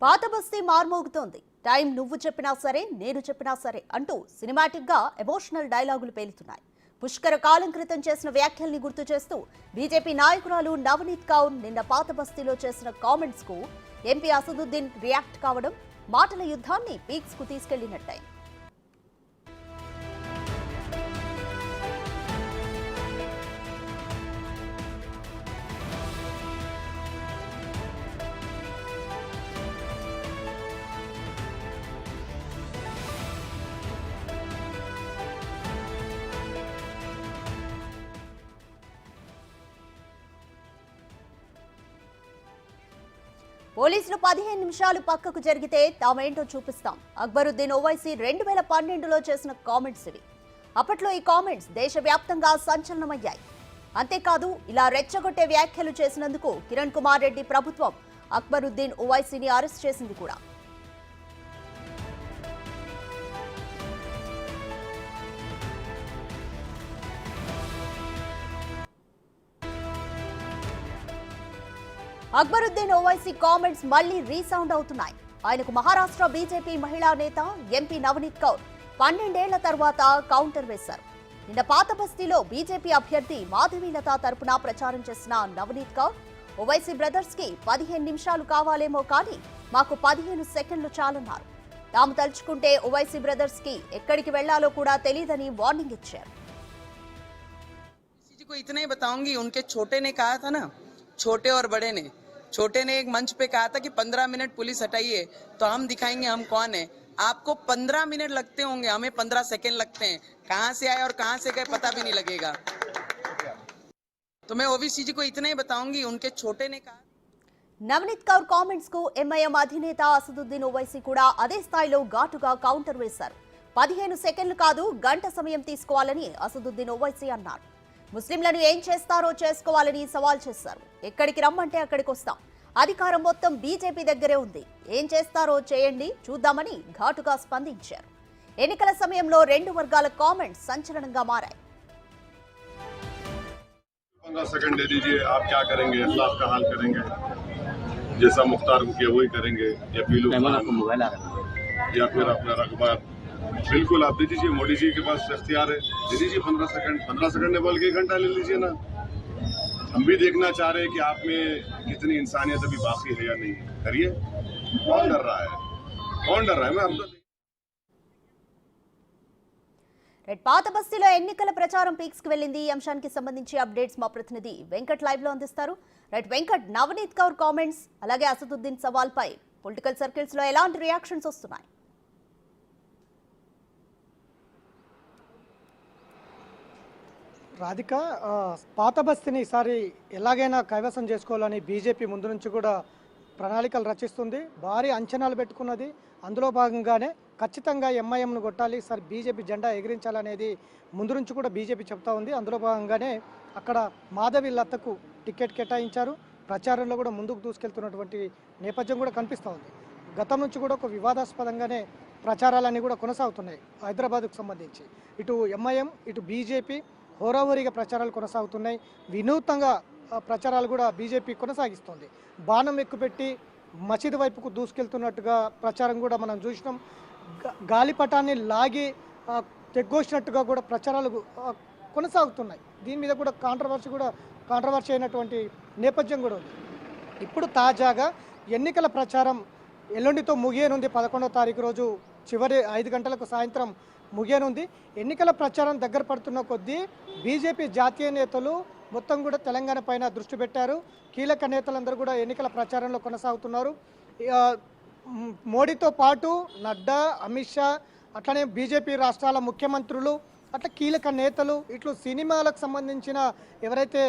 పాత బస్తీ మార్మోగుతోంది. టైం నువ్వు చెప్పినా సరే నేను చెప్పినా సరే అంటూ సినిమాటిక్ గా ఎమోషనల్ డైలాగులు పేలుతున్నాయి. పుష్కర కాలం క్రితం చేసిన వ్యాఖ్యల్ని గుర్తు చేస్తూ బీజేపీ నాయకురాలు నవనీత్ కౌర్ నిన్న పాత బస్తీలో చేసిన కామెంట్స్ కు ఎంపీ అసదుద్దీన్ రియాక్ట్ కావడం మాటల యుద్ధాన్ని పీక్స్ కు తీసుకెళ్లినట్టయింది. పోలీసులు 15 నిమిషాలు పక్కకు జరిగితే తామేంటో చూపిస్తాం. అక్బరుద్దీన్ ఓవైసీ 2012లో చేసిన కామెంట్స్ ఇవి. అప్పట్లో ఈ కామెంట్స్ దేశవ్యాప్తంగా సంచలనమయ్యాయి. అంతేకాదు, ఇలా రెచ్చగొట్టే వ్యాఖ్యలు చేసినందుకు కిరణ్ కుమార్ రెడ్డి ప్రభుత్వం అక్బరుద్దీన్ ఓవైసీని అరెస్ట్ చేసింది కూడా. అక్బరుద్దీన్ ఓవైసీ కామెంట్స్ మళ్లీ రీసౌండ్ అవుతున్నాయి. ఆయనకు మహారాష్ట్ర బీజేపీ మహిళా నేత ఎంపీ నవనీత్ కౌర్ 12 ఏళ్ల తర్వాత కౌంటర్ వేశారు. నిన్న పాత బస్తీలో బీజేపీ అభ్యర్థి మాధవీలత తరపున ప్రచారం చేసిన నవనీత్ కౌర్ ఓవైసీ బ్రదర్స్ కి 15 నిమిషాలు కావాలేమో కానీ మాకు 15 సెకండ్లు చాలన్నారు. తాము తలుచుకుంటే ఓవైసీ బ్రదర్స్ కి ఎక్కడికి వెళ్లాలో కూడా తెలియదని వార్నింగ్ ఇచ్చారు. छोटे ने एक मंच पे कहा था कि 15 मिनट पुलिस हटाइए तो हम दिखाएंगे हम कौन है। आपको 15 मिनट लगते होंगे, हमें 15 सेकंड लगते हैं। कहां से आए और कहां से गए पता भी नहीं लगेगा। तो मैं ओवीसी जी को इतना ही बताऊंगी, उनके छोटे ने कहा। నవనీత్ కౌర్ కామెంట్స్ కు ఎంఐఎం అధినేత అసదుద్దీన్ ఓవైసీ కూడా అదే స్థాయిలో ఘాటుగా కౌంటర్ వేశారు. 15 సెకండ్లు కాదు, గంట సమయం తీసుకోవాలని అసదుద్దీన్ ఓవైసీ అన్నారు. ముస్లింలను ఏం చేస్తారో చేసుకోవాలని సవాల్ చేశారు. ఎక్కడికి రమ్మంటే అక్కడికి వస్తాం, అధికారం మొత్తం బీజేపీ దగ్గరే ఉంది, ఏం చేస్తారో చేయండి చూద్దామని ఘాటుగా స్పందించారు. ఎన్నికల సమయంలో రెండు వర్గాల కామెంట్స్ సంచలనంగా మారాయి. 15 सेकंड दे दीजिए, आप क्या करेंगे? अखलाक का हाल करेंगे, जैसा मुख्तार को किया वही करेंगे, या पीलू या फिर अपना रकबा। बिल्कुल आप दे दीजिए, मोदी जी के पास इख्तियार है, दे दीजिए 15 सेकंड ने बोल के 1 घंटा ले लीजिए ना। हम भी देखना चाह रहे हैं कि आप में कितनी इंसानियत अभी बाकी है या नहीं। करिए, कौन डर रहा है? कौन डर रहा है? मैं हम तो పాత బస్తీలో ఎన్నికల ప్రచారం పీక్స్ కి వెళ్ళింది. ఈ అంశానికి సంబంధించి అప్డేట్స్ మా ప్రతినిధి వెంకట్ లైవ్ లో అందిస్తారు. వెంకట్, నవనీత్ కౌర్ కామెంట్స్ అలాగే అసదుద్దీన్ సవాల్ పై పొలిటికల్ సర్కిల్స్ లో ఎలాంటి రియాక్షన్స్ వస్తున్నాయి? రాధిక, పాత బస్తీని ఈసారి ఎలాగైనా కైవసం చేసుకోవాలని బీజేపీ ముందు నుంచి కూడా ప్రణాళికలు రచిస్తుంది. భారీ అంచనాలు పెట్టుకున్నది. అందులో భాగంగానే ఖచ్చితంగా ఎంఐఎంను కొట్టాలి, ఈసారి బీజేపీ జెండా ఎగిరించాలనేది ముందు నుంచి కూడా బీజేపీ చెప్తా ఉంది. అందులో భాగంగానే అక్కడ మాధవి లతకు టికెట్ కేటాయించారు. ప్రచారంలో కూడా ముందుకు దూసుకెళ్తున్నటువంటి నేపథ్యం కూడా కనిపిస్తూ ఉంది. గతం నుంచి కూడా ఒక వివాదాస్పదంగానే ప్రచారాలన్నీ కూడా కొనసాగుతున్నాయి. హైదరాబాద్కు సంబంధించి ఇటు ఎంఐఎం ఇటు బీజేపీ హోరాహోరీగా ప్రచారాలు కొనసాగుతున్నాయి. వినూత్నంగా ప్రచారాలు కూడా బీజేపీ కొనసాగిస్తోంది. బాణం ఎక్కుపెట్టి మసీదు వైపుకు దూసుకెళ్తున్నట్టుగా ప్రచారం కూడా మనం చూసినాం. గాలిపటాన్ని లాగి తెగ్గోసినట్టుగా కూడా ప్రచారాలు కొనసాగుతున్నాయి. దీని మీద కూడా కాంట్రవర్సీ అయినటువంటి నేపథ్యం కూడా ఉంది. ఇప్పుడు తాజాగా ఎన్నికల ప్రచారం ఎల్లుండితో ముగియనుంది. 11వ తారీఖు రోజు చివరి 5 గంటలకు సాయంత్రం ముగియనుంది. ఎన్నికల ప్రచారం దగ్గర పడుతున్న కొద్దీ బీజేపీ జాతీయ నేతలు మొత్తం కూడా తెలంగాణ పైన దృష్టి పెట్టారు. కీలక నేతలందరూ కూడా ఎన్నికల ప్రచారంలో కొనసాగుతున్నారు. మోడీతో పాటు నడ్డా, అమిత్ షా, అట్లనే బీజేపీ రాష్ట్రాల ముఖ్యమంత్రులు, అట్లా కీలక నేతలు, ఇట్లు సినిమాలకు సంబంధించిన ఎవరైతే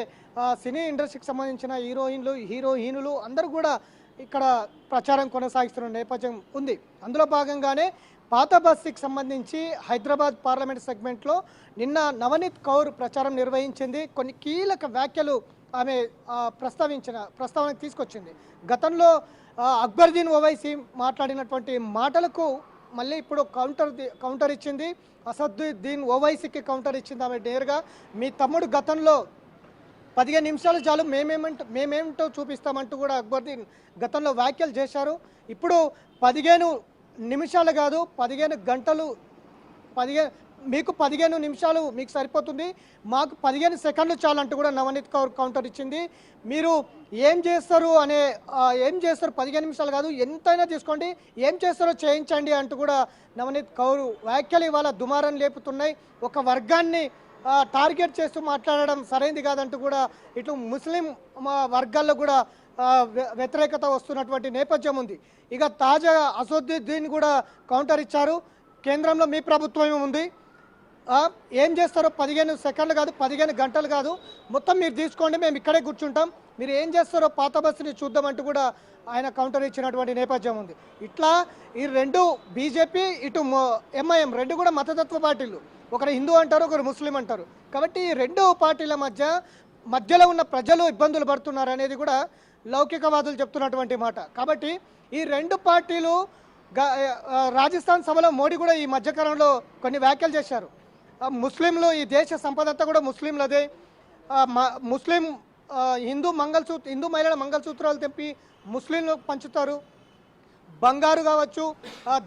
సినీ ఇండస్ట్రీకి సంబంధించిన హీరోయిన్లు అందరూ కూడా ఇక్కడ ప్రచారం కొనసాగిస్తున్న నేపథ్యం ఉంది. అందులో భాగంగానే పాత బస్తీకి సంబంధించి హైదరాబాద్ పార్లమెంట్ సెగ్మెంట్లో నిన్న నవనీత్ కౌర్ ప్రచారం నిర్వహించింది. కొన్ని కీలక వ్యాఖ్యలు ఆమె ప్రస్తావనకు తీసుకొచ్చింది. గతంలో అక్బరుద్దీన్ ఓవైసీ మాట్లాడినటువంటి మాటలకు మళ్ళీ ఇప్పుడు కౌంటర్ ఇచ్చింది. అసదుద్దీన్ ఓవైసీకి కౌంటర్ ఇచ్చింది ఆమె నేరుగా. మీ తమ్ముడు గతంలో 15 నిమిషాలు చాలు, మేమేమిటో చూపిస్తామంటూ కూడా అక్బరుద్దీన్ గతంలో వ్యాఖ్యలు చేశారు. ఇప్పుడు 15 నిమిషాలు కాదు, 15 గంటలు, మీకు 15 నిమిషాలు మీకు సరిపోతుంది, మాకు 15 సెకండ్లు చాలంటూ కూడా నవనీత్ కౌర్ కౌంటర్ ఇచ్చింది. మీరు ఏం చేస్తారు 15 నిమిషాలు కాదు, ఎంతైనా తీసుకోండి, ఏం చేస్తారో చేయించండి అంటూ కూడా నవనీత్ కౌర్ వ్యాఖ్యలు ఇవాళ దుమారం లేపుతున్నాయి. ఒక వర్గాన్ని టార్గెట్ చేస్తూ మాట్లాడడం సరైనది కాదంటూ కూడా ఇటు ముస్లిం వర్గాల్లో కూడా వ్యతిరేకత వస్తున్నటువంటి నేపథ్యం ఉంది. ఇక తాజాగా అసదుద్దీన్ కూడా కౌంటర్ ఇచ్చారు. కేంద్రంలో మీ ప్రభుత్వం ఉంది, ఏం చేస్తారో 15 సెకండ్లు కాదు, 15 గంటలు కాదు, మొత్తం మీరు తీసుకోండి, మేము ఇక్కడే కూర్చుంటాం, మీరు ఏం చేస్తారో పాత బస్సుని చూద్దామంటూ కూడా ఆయన కౌంటర్ ఇచ్చినటువంటి నేపథ్యం ఉంది. ఇట్లా ఈ రెండు బీజేపీ ఇటు ఎంఐఎం రెండు కూడా మతతత్వ పార్టీలు, ఒకరు హిందూ అంటారు, ఒకరు ముస్లిం అంటారు. కాబట్టి ఈ రెండు పార్టీల మధ్యలో ఉన్న ప్రజలు ఇబ్బందులు పడుతున్నారు అనేది కూడా లౌకికవాదులు చెప్తున్నటువంటి మాట. కాబట్టి ఈ రెండు పార్టీలు రాజస్థాన్ సభలో మోడీ కూడా ఈ మధ్యకాలంలో కొన్ని వ్యాఖ్యలు చేశారు. ముస్లింలు, ఈ దేశ సంపద అంతా కూడా ముస్లింలదే, ముస్లిం హిందూ మహిళల మంగళసూత్రాలు తెంపి ముస్లింలు పంచుతారు, బంగారు కావచ్చు,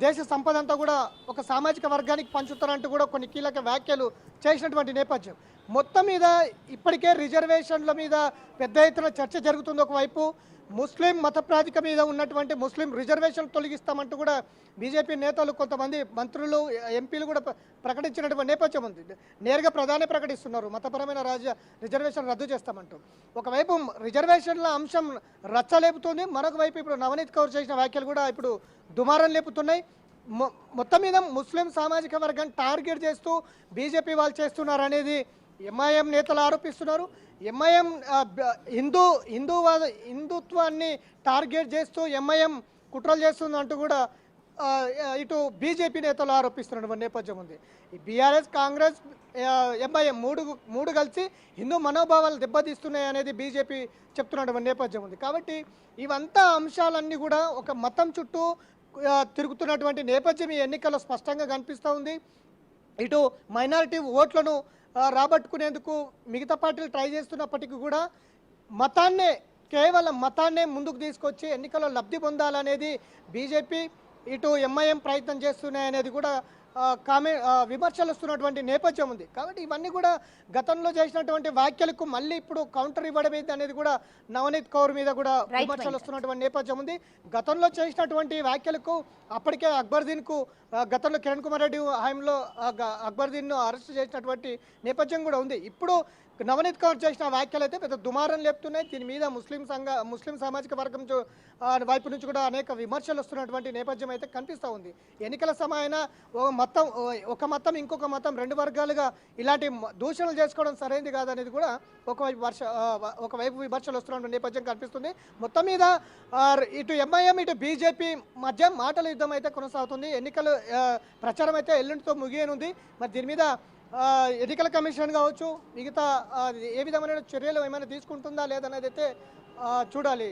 దేశ సంపద అంతా కూడా ఒక సామాజిక వర్గానికి పంచుతారంటూ కూడా కొన్ని కీలక వ్యాఖ్యలు చేసినటువంటి నేపథ్యం. మొత్తం మీద ఇప్పటికే రిజర్వేషన్ల మీద పెద్ద ఎత్తున చర్చ జరుగుతుంది. ఒకవైపు ముస్లిం మత ప్రాతిక మీద ఉన్నటువంటి ముస్లిం రిజర్వేషన్ తొలగిస్తామంటూ కూడా బీజేపీ నేతలు, కొంతమంది మంత్రులు, ఎంపీలు కూడా ప్రకటించినటువంటి నేపథ్యం ఉంది. నేరుగా ప్రధాని ప్రకటిస్తున్నారు మతపరమైన రిజర్వేషన్ రద్దు చేస్తామంటూ. ఒకవైపు రిజర్వేషన్ల అంశం రచ్చలేపుతుంది, మరొక వైపు ఇప్పుడు నవనీత్ కౌర్ చేసిన వ్యాఖ్యలు కూడా ఇప్పుడు దుమారం లేపుతున్నాయి. మొత్తం మీద ముస్లిం సామాజిక వర్గాన్ని టార్గెట్ చేస్తూ బీజేపీ వాళ్ళు చేస్తున్నారు అనేది ఎంఐఎం నేతలు ఆరోపిస్తున్నారు. ఎంఐఎం హిందుత్వాన్ని టార్గెట్ చేస్తూ ఎంఐఎం కుట్రలు చేస్తుందంటూ కూడా ఇటు బీజేపీ నేతలు ఆరోపిస్తున్నటువంటి నేపథ్యం ఉంది. ఈ బీఆర్ఎస్, కాంగ్రెస్, ఎంఐఎం మూడు కలిసి హిందూ మనోభావాలు దెబ్బతీస్తున్నాయి అనేది బీజేపీ చెప్తున్నటువంటి నేపథ్యం ఉంది. కాబట్టి ఇవంతా అంశాలన్నీ కూడా ఒక మతం చుట్టూ తిరుగుతున్నటువంటి నేపథ్యం ఈ ఎన్నికల్లో స్పష్టంగా కనిపిస్తూ ఉంది. ఇటు మైనారిటీ ఓట్లను రాబట్టుకునేందుకు మిగతా పార్టీలు ట్రై చేస్తున్నప్పటికీ కూడా కేవలం మతాన్నే ముందుకు తీసుకొచ్చి ఎన్నికల్లో లబ్ధి పొందాలనేది బీజేపీ, ఇటు ఎంఐఎం ప్రయత్నం చేస్తున్నాయనేది కూడా విమర్శలు వస్తున్నటువంటి నేపథ్యం ఉంది. కాబట్టి ఇవన్నీ కూడా గతంలో చేసినటువంటి వ్యాఖ్యలకు మళ్ళీ ఇప్పుడు కౌంటర్ ఇవ్వడం అనేది కూడా నవనీత్ కౌర్ మీద కూడా విమర్శలు వస్తున్నటువంటి నేపథ్యం ఉంది. గతంలో చేసినటువంటి వ్యాఖ్యలకు అప్పటికే అక్బరుద్దీన్కు గతంలో కిరణ్ కుమార్ రెడ్డి హయాంలో అక్బరుద్దీన్ను అరెస్ట్ చేసినటువంటి నేపథ్యం కూడా ఉంది. ఇప్పుడు నవనీత్ కౌర్ చేసిన వ్యాఖ్యలు అయితే పెద్ద దుమారం లేపుతున్నాయి. దీని మీద ముస్లిం సామాజిక వర్గం వైపు నుంచి కూడా అనేక విమర్శలు వస్తున్నటువంటి నేపథ్యం అయితే కనిపిస్తూ ఉంది. ఎన్నికల సమయాన ఒక మతం ఇంకొక మతం రెండు వర్గాలుగా ఇలాంటి దూషణలు చేసుకోవడం సరైనది కాదనేది కూడా ఒకవైపు విమర్శలు వస్తున్నటువంటి నేపథ్యం కనిపిస్తుంది. మొత్తం మీద ఇటు ఎంఐఎం ఇటు బీజేపీ మధ్య మాటల యుద్ధం అయితే కొనసాగుతుంది. ఎన్నికల ప్రచారం అయితే ఎల్లుండితో ముగియనుంది. మరి దీని మీద ఎన్నికల కమిషన్ కావచ్చు, మిగతా ఏ విధమైన చర్యలు ఏమైనా తీసుకుంటుందా లేదనేది అయితే చూడాలి.